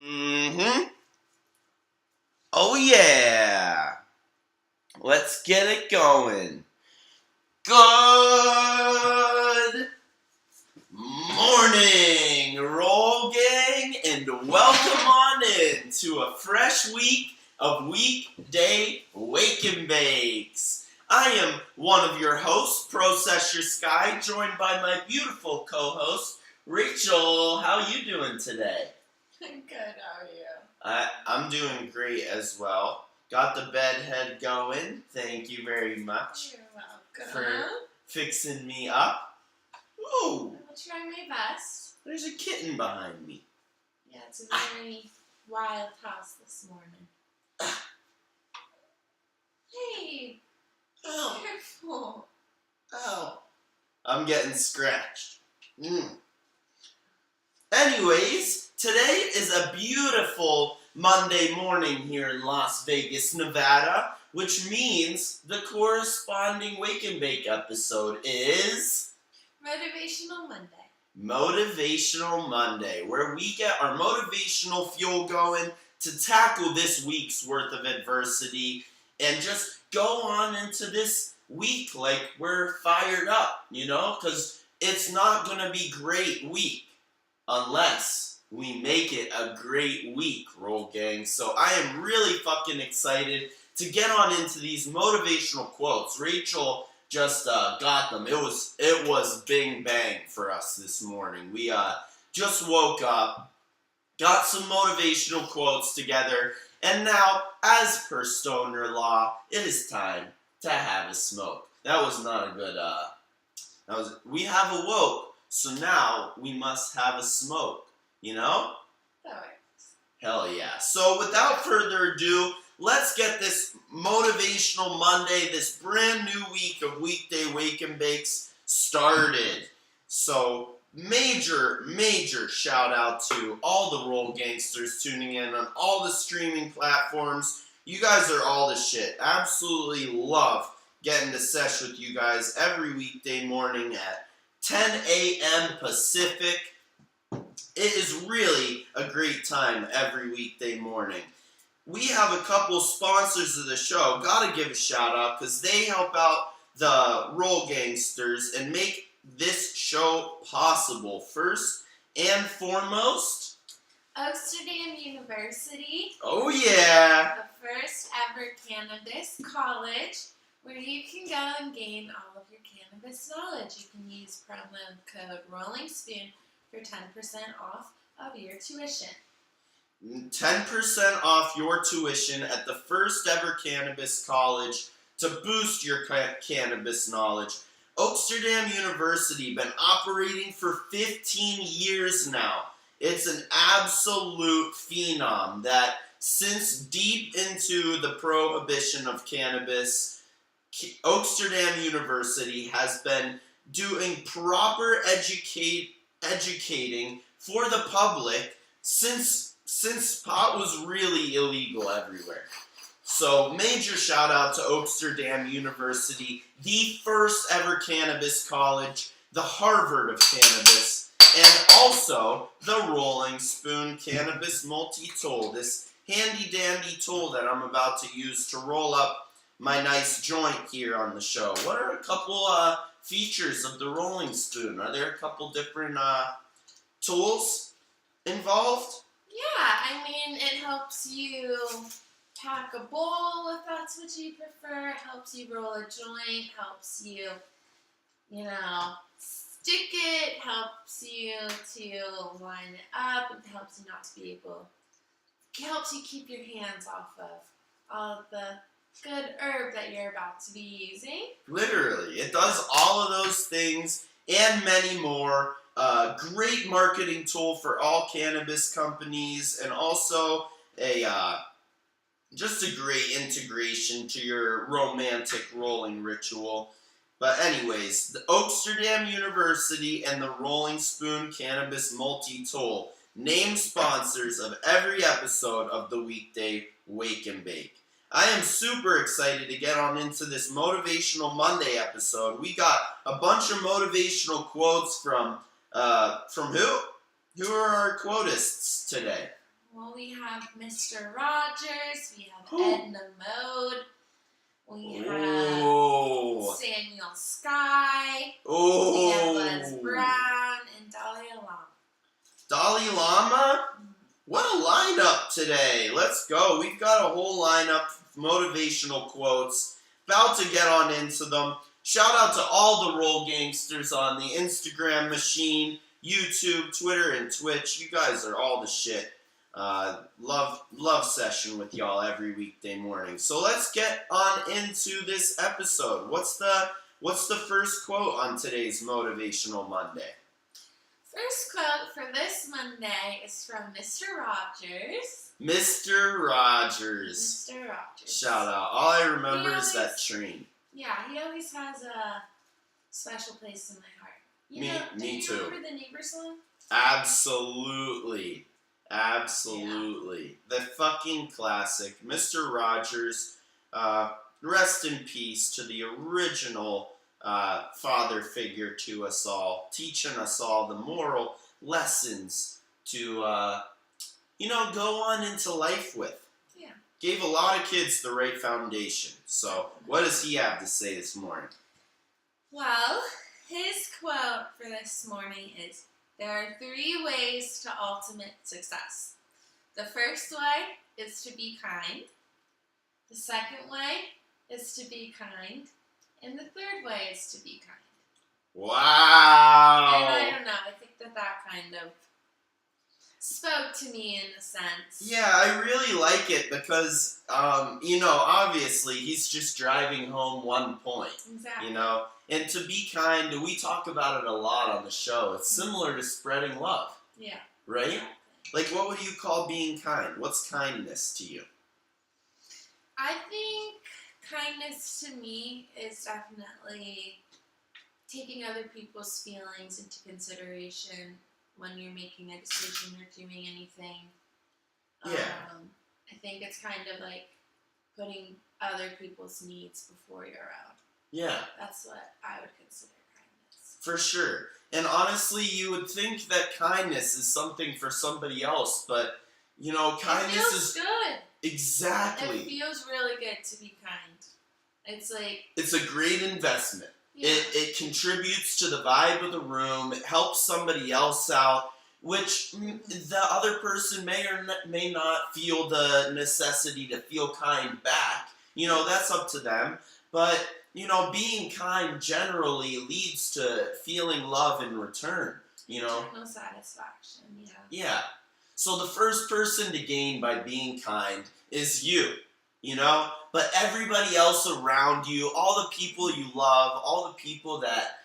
Mm-hmm. Oh yeah. Let's get it going. Good morning, Roll Gang, and welcome on in to a fresh week of Weekday Wake and Bakes. I am one of your hosts, Process Sky, joined by my beautiful co-host, Rachel. How you doing today? I'm good, how are you? I'm doing great as well. Got the bed head going. Thank you very much You're welcome. for fixing me up. Ooh, I'll try my best. there's a kitten behind me. Yeah, it's a very wild house this morning. Hey, be Ow, careful. ow. I'm getting scratched. Anyways, today is a beautiful Monday morning here in Las Vegas, Nevada, which means the corresponding Wake and Bake episode is Motivational Monday. Motivational Monday, where we get our motivational fuel going to tackle this week's worth of adversity and just go on into this week like we're fired up, because it's not going to be a great week unless we make it a great week, Roll Gang. So I am really fucking excited to get on into these motivational quotes. Rachel just got them. It was bing bang for us this morning. We just woke up, got some motivational quotes together, and now, as per Stoner Law, it is time to have a smoke. That was not a good, we have awoke, so now we must have a smoke, That works. Hell yeah. So without further ado, let's get this motivational Monday, this brand new week of Weekday Wake and Bakes started. So major shout out to all the Roll Gangsters tuning in on all the streaming platforms. You guys are all the shit. Absolutely love getting to sesh with you guys every weekday morning at 10 a.m. Pacific. It is really a great time every weekday morning. We have a couple sponsors of the show. Gotta give a shout out because they help out the Roll Gangsters and make this show possible. First and foremost, Amsterdam University. Oh yeah! The first ever cannabis college where you can go and gain all of your cannabis knowledge. You can use promo code Rolling Spoon for 10% off of your tuition. 10% off your tuition at the first ever cannabis college to boost your cannabis knowledge. Amsterdam University, been operating for 15 years now. It's an absolute phenom that since deep into the prohibition of cannabis, Amsterdam University has been doing proper educating for the public since pot was really illegal everywhere. So major shout out to Amsterdam University, the first ever cannabis college, the Harvard of cannabis, and also the Rolling Spoon Cannabis Multi-Tool, this handy dandy tool that I'm about to use to roll up my nice joint here on the show. What are a couple features of the Rolling Spoon? Are there a couple different tools involved? Yeah, it helps you pack a bowl if that's what you prefer. It helps you roll a joint, helps you, stick it, helps you to line it up, it helps you not to be able, it helps you keep your hands off of all of the good herb that you're about to be using. Literally, it does all of those things and many more. Great marketing tool for all cannabis companies, and also just a great integration to your romantic rolling ritual. But anyways, the Amsterdam University and the Rolling Spoon Cannabis Multi-Tool, named sponsors of every episode of the Weekday Wake and Bake. I am super excited to get on into this Motivational Monday episode. We got a bunch of motivational quotes from who? Who are our quotists today? Well, we have Mr. Rogers, we have Who? Edna Mode, we have Oh. Samuel Sky, Oh. we have Les Brown, and Dalai Lama. Dalai Lama? What a lineup today. Let's go. We've got a whole lineup of motivational quotes. About to get on into them. Shout out to all the Roll Gangsters on the Instagram machine, YouTube, Twitter, and Twitch. You guys are all the shit. Love session with y'all every weekday morning. So let's get on into this episode. What's the first quote on today's Motivational Monday? First quote for this Monday is from Mr. Rogers. Mr. Rogers. Mr. Rogers. Shout out. All I remember is that train. Yeah, he always has a special place in my heart. Me too. Do you remember the Neighbor song? Absolutely. Absolutely. Yeah. The fucking classic. Mr. Rogers, rest in peace to the original father figure to us all, teaching us all the moral lessons to, go on into life with. Yeah. Gave a lot of kids the right foundation. So, what does he have to say this morning? Well, his quote for this morning is, "There are 3 ways to ultimate success. The first way is to be kind. The second way is to be kind. And the third way is to be kind." Wow! And I don't know, I think that kind of spoke to me in a sense. Yeah, I really like it because, obviously he's just driving home one point. Exactly. And to be kind, we talk about it a lot on the show. It's similar to spreading love. Yeah. Right? Exactly. Like, what would you call being kind? What's kindness to you? I think kindness to me is definitely taking other people's feelings into consideration when you're making a decision or doing anything. Yeah. I think it's kind of like putting other people's needs before your own. Yeah. That's what I would consider kindness. For sure. And honestly, you would think that kindness is something for somebody else, but, kindness it feels is... good. Exactly. It feels really good to be kind. It's like... It's a great investment. Yeah. It contributes to the vibe of the room. It helps somebody else out, which the other person may or may not feel the necessity to feel kind back. That's up to them. But, being kind generally leads to feeling love in return. Internal satisfaction, yeah. Yeah. So the first person to gain by being kind is you. But everybody else around you, all the people you love, all the people that,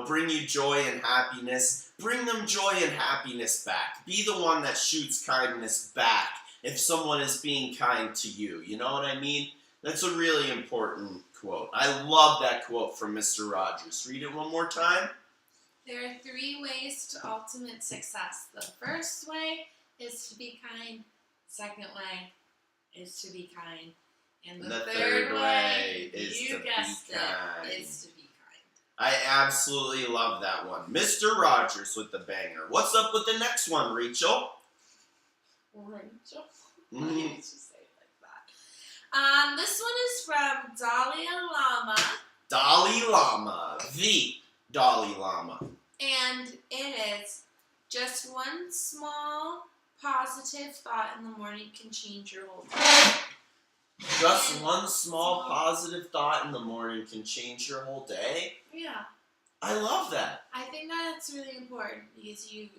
bring you joy and happiness, bring them joy and happiness back. Be the one that shoots kindness back if someone is being kind to you. You know what I mean? That's a really important quote. I love that quote from Mr. Rogers. Read it one more time. There are 3 ways to ultimate success. The first way is to be kind. Second way is to be kind. And the third way is to be kind. Is to be kind. I absolutely love that one. Mr. Rogers with the banger. What's up with the next one, Rachel? Rachel? Mm-hmm. Why did you say it like that? This one is from Dalai Lama. Dalai Lama. The Dalai Lama. And it is, just one small positive thought in the morning can change your whole day. Just one small positive thought in the morning can change your whole day? Yeah. I love that. I think that's really important because you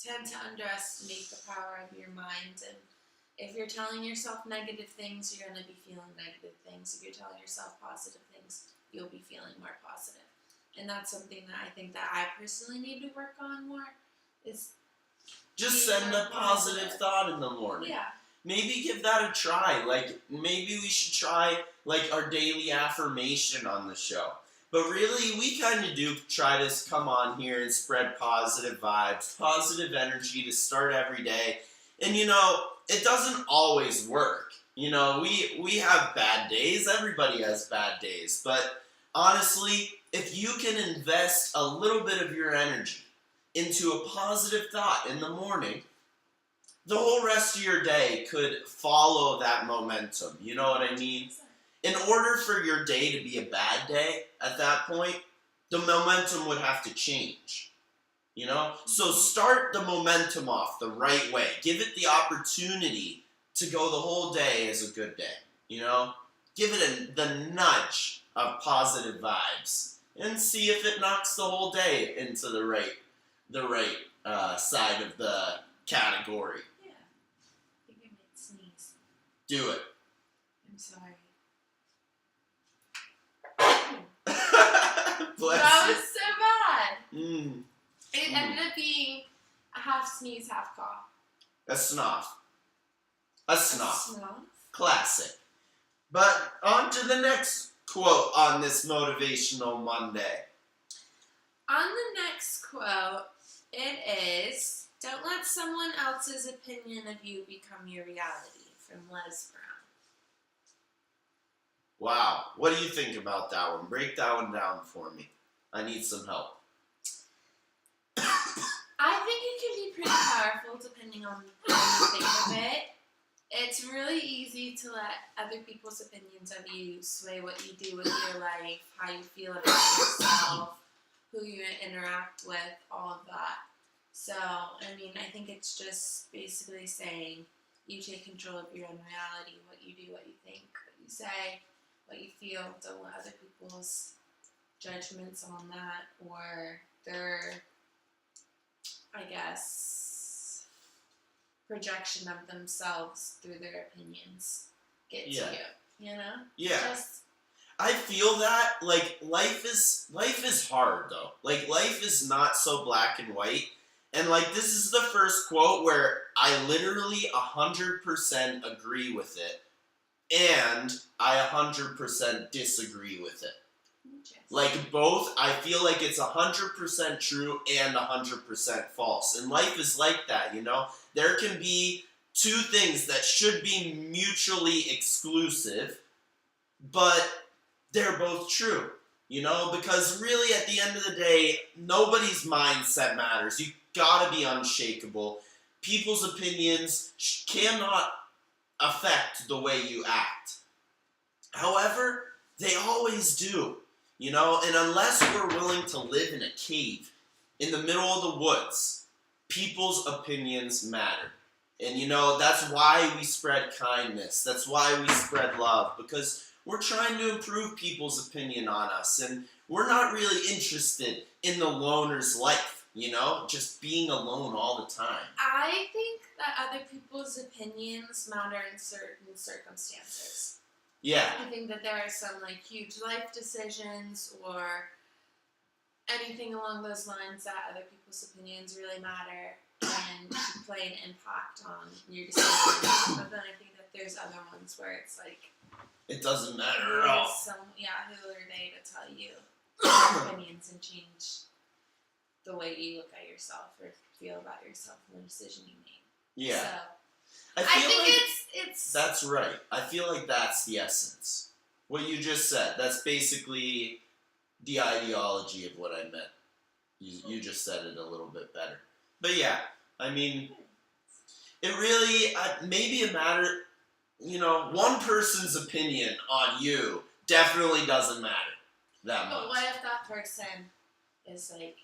tend to underestimate the power of your mind. And if you're telling yourself negative things, you're going to be feeling negative things. If you're telling yourself positive things, you'll be feeling more positive. And that's something that I think that I personally need to work on more is just send a positive thought in the morning. Yeah. Maybe give that a try. Like, maybe we should try, our daily affirmation on the show. But really, we kind of do try to come on here and spread positive vibes, positive energy to start every day. And, it doesn't always work. We have bad days. Everybody has bad days. But honestly, if you can invest a little bit of your energy into a positive thought in the morning, the whole rest of your day could follow that momentum. You know what I mean? In order for your day to be a bad day at that point, the momentum would have to change. You know? So start the momentum off the right way. Give it the opportunity to go the whole day as a good day. You know? Give it the nudge of positive vibes and see if it knocks the whole day into the right side of the category. Yeah. I think I might sneeze. Do it. I'm sorry. Bless That you. was so bad. Mm. It ended up being a half sneeze, half cough. A snuff. A snuff. Snuff? Classic. But on to the next quote on this Motivational Monday. On the next quote, it is, "Don't let someone else's opinion of you become your reality," from Les Brown. Wow. What do you think about that one? Break that one down for me. I need some help. I think it can be pretty powerful depending on how you think of it. It's really easy to let other people's opinions of you sway what you do with your life, how you feel about yourself, who you interact with, all of that. So, I mean, I think it's just basically saying you take control of your own reality, what you do, what you think, what you say, what you feel. Don't let other people's judgments on that or their, I guess, projection of themselves through their opinions get to you. You know? Yeah. Just, I feel that, like, life is hard, though. Like, life is not so black and white. And, like, this is the first quote where I literally 100% agree with it. And I 100% disagree with it. Like, both, I feel like it's 100% true and 100% false. And life is like that, you know? There can be two things that should be mutually exclusive, but they're both true, you know? Because really, at the end of the day, nobody's mindset matters. You gotta be unshakable. People's opinions cannot affect the way you act. However, they always do. You know, and unless we're willing to live in a cave in the middle of the woods, people's opinions matter. And you know, that's why we spread kindness. That's why we spread love, because we're trying to improve people's opinion on us. And we're not really interested in the loner's life, you know, just being alone all the time. I think that other people's opinions matter in certain circumstances. Yeah. I think that there are some like huge life decisions or anything along those lines that other people's opinions really matter and can play an impact on your decisions. But then I think that there's other ones where it's like It doesn't matter at all. Who are they to tell you your opinions and change the way you look at yourself or feel about yourself and the decision you made. Yeah. So, I I feel think like it's that's right. I feel like that's the essence. What you just said, that's basically the ideology of what I meant. You just said it a little bit better. But yeah, I mean, it really, maybe it matter, you know, one person's opinion on you definitely doesn't matter that But much. what if that person is like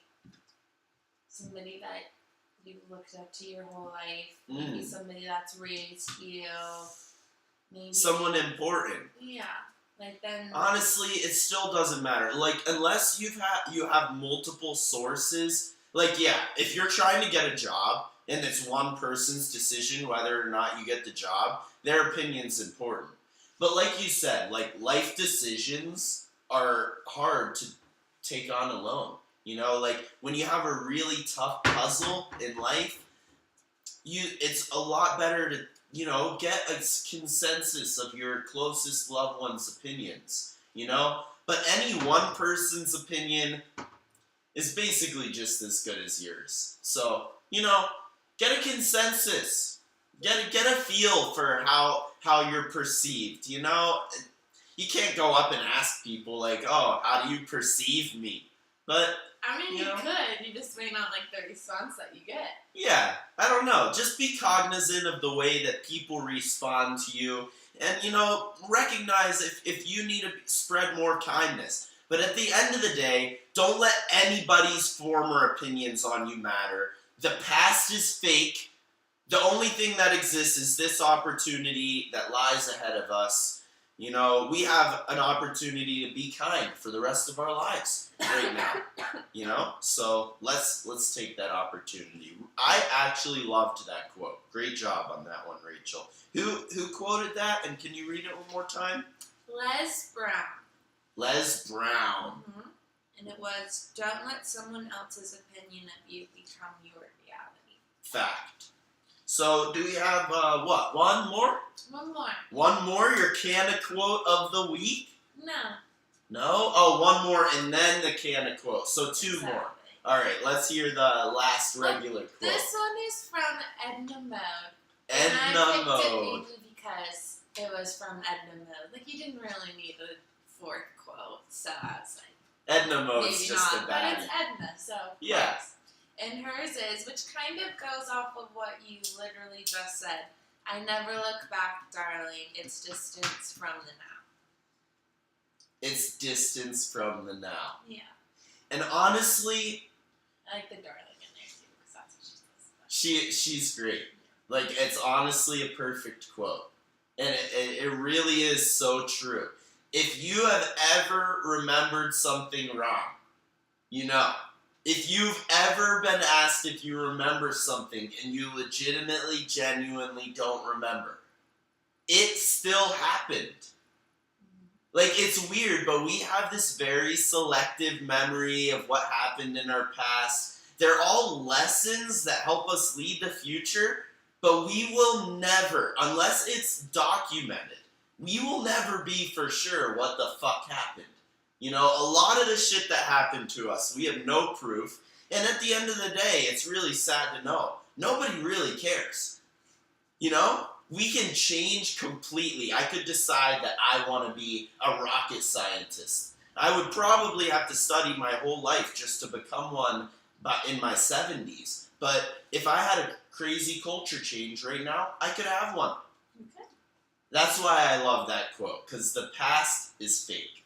somebody that you've looked up to your whole life? Maybe somebody that's raised you. Maybe Someone important. Yeah. Like then. Honestly, it still doesn't matter. Like, unless you have multiple sources. Like, yeah, if you're trying to get a job and it's one person's decision whether or not you get the job, their opinion's important. But like you said, like, life decisions are hard to take on alone. You know, like, when you have a really tough puzzle in life, it's a lot better to, you know, get a consensus of your closest loved one's opinions, you know? But any one person's opinion is basically just as good as yours. So, you know, get a consensus. Get a feel for how you're perceived, you know? You can't go up and ask people, like, oh, how do you perceive me? But, I mean, you know, could. You just may not like the response that you get. yeah, I don't know. Just be cognizant of the way that people respond to you. And, recognize if you need to spread more kindness. But at the end of the day, don't let anybody's former opinions on you matter. The past is fake. The only thing that exists is this opportunity that lies ahead of us. We have an opportunity to be kind for the rest of our lives right now. So let's take that opportunity. I actually loved that quote. Great job on that one, Rachel. Who quoted that, and can you read it one more time? Les Brown. Les Brown. Mm-hmm. And it was, don't let someone else's opinion of you become your reality. Fact. So do we have, one more? One more. One more? Your Canna quote of the week? No. No? Oh, one more and then the Canna quote. So two more. All right, let's hear the last regular quote. This one is from Edna Mode. Edna and I picked Mode. it mainly because it was from Edna Mode. Like, you didn't really need a fourth quote, so I was like, Edna Mode's maybe just not, a but baddie. it's Edna, so Yeah. close. And hers is, which kind of goes off of what you literally just said. I never look back, darling. It's distance from the now. It's distance from the now. Yeah. And honestly, I like the darling in there too, because that's what she says. she's great. Like, it's honestly a perfect quote. And it really is so true. If you have ever remembered something wrong, if you've ever been asked if you remember something and you legitimately, genuinely don't remember, it still happened. Like, it's weird, but we have this very selective memory of what happened in our past. They're all lessons that help us lead the future, but we will never, unless it's documented, we will never be for sure what the fuck happened. A lot of the shit that happened to us, we have no proof, and at the end of the day, it's really sad to know. Nobody really cares. We can change completely. I could decide that I want to be a rocket scientist. I would probably have to study my whole life just to become one in my 70s. But if I had a crazy culture change right now, I could have one. Okay. That's why I love that quote, because the past is fake.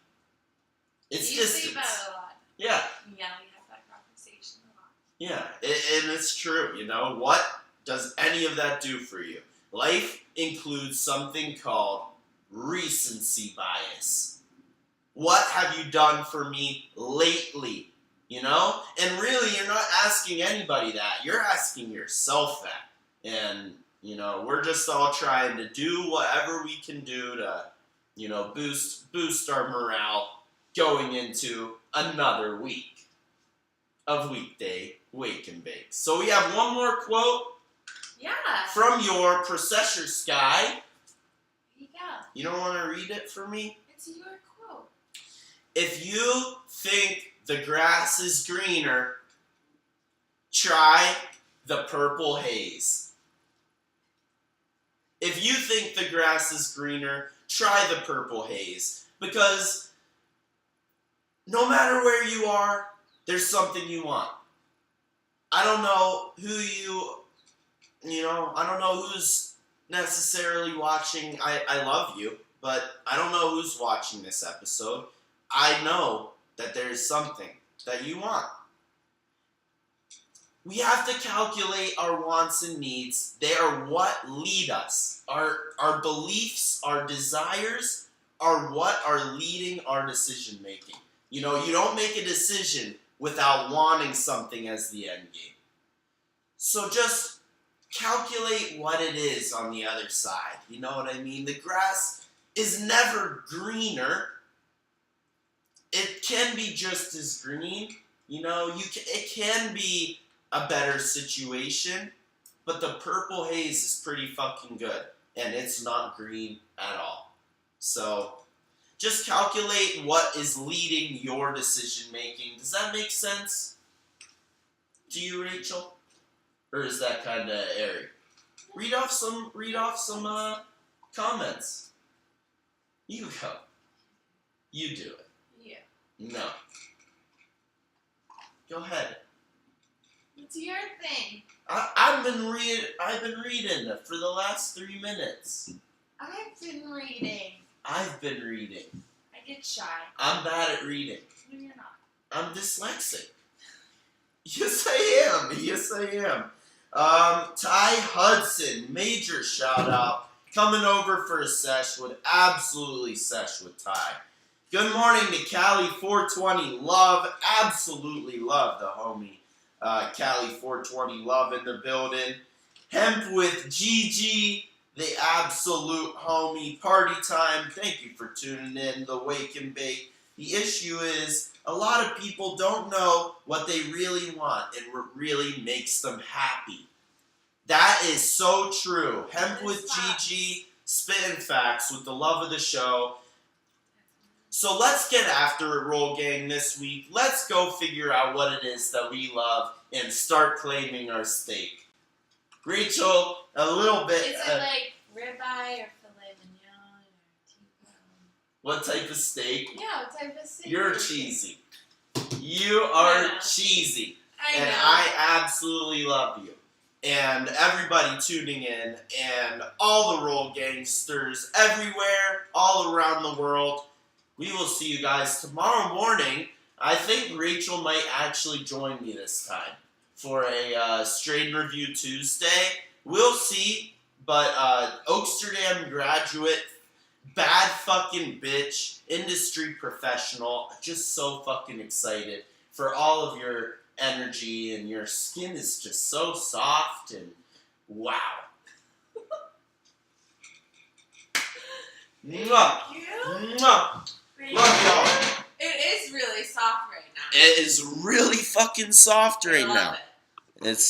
It's you distance. say that a lot. Yeah. Yeah, we have that conversation a lot. Yeah, and it's true. What does any of that do for you? Life includes something called recency bias. What have you done for me lately? And really, you're not asking anybody that. You're asking yourself that. And, we're just all trying to do whatever we can do to, boost our morale going into another week of Weekday Wake and Bake. So we have one more quote. Yeah. From your Processor Sky. Here you go. You don't want to read it for me? It's your quote. If you think the grass is greener, try the purple haze. If you think the grass is greener, try the purple haze. Because no matter where you are, there's something you want. I don't know I don't know who's necessarily watching. I love you, but I don't know who's watching this episode. I know that there's something that you want. We have to calculate our wants and needs. They are what lead us. Our beliefs, our desires are what are leading our decision making. You don't make a decision without wanting something as the end game. So just calculate what it is on the other side. You know what I mean? The grass is never greener. It can be just as green. It can be a better situation, but the purple haze is pretty fucking good, and it's not green at all. So just calculate what is leading your decision making. Does that make sense to you, Rachel? Or is that kind of airy? Read off some comments. You go. You do it. Yeah. No. Go ahead. It's your thing. I've been reading for the last 3 minutes. I've been reading. I've been reading. I get shy. I'm bad at reading. No, you're not. I'm dyslexic. Yes, I am. Yes, I am. Ty Hudson, major shout out. Coming over for a sesh, would absolutely sesh with Ty. Good morning to Cali 420 Love. Absolutely love the homie. Cali 420 Love in the building. Hemp with Gigi, the absolute homie. Party time. Thank you for tuning in. The Wake and Bake. The issue is a lot of people don't know what they really want and what really makes them happy. That is so true. Hemp with Gigi, spitting facts with the love of the show. So let's get after it, Roll Gang, this week. Let's go figure out what it is that we love and start claiming our steak. Rachel, a little bit. Is it like ribeye or filet mignon or T-bone? What type of steak? Yeah, what type of steak? You're cheesy. You are cheesy. I know. And I absolutely love you. And everybody tuning in, and all the Roll Gangsters everywhere, all around the world. We will see you guys tomorrow morning. I think Rachel might actually join me this time for a Strain Review Tuesday. We'll see, but Oaksterdam graduate, bad fucking bitch, industry professional, just so fucking excited for all of your energy, and your skin is just so soft, and wow. Mwah. Thank you. Mwah. Love y'all. It is really soft right now. It is really fucking soft right I love now. it. It's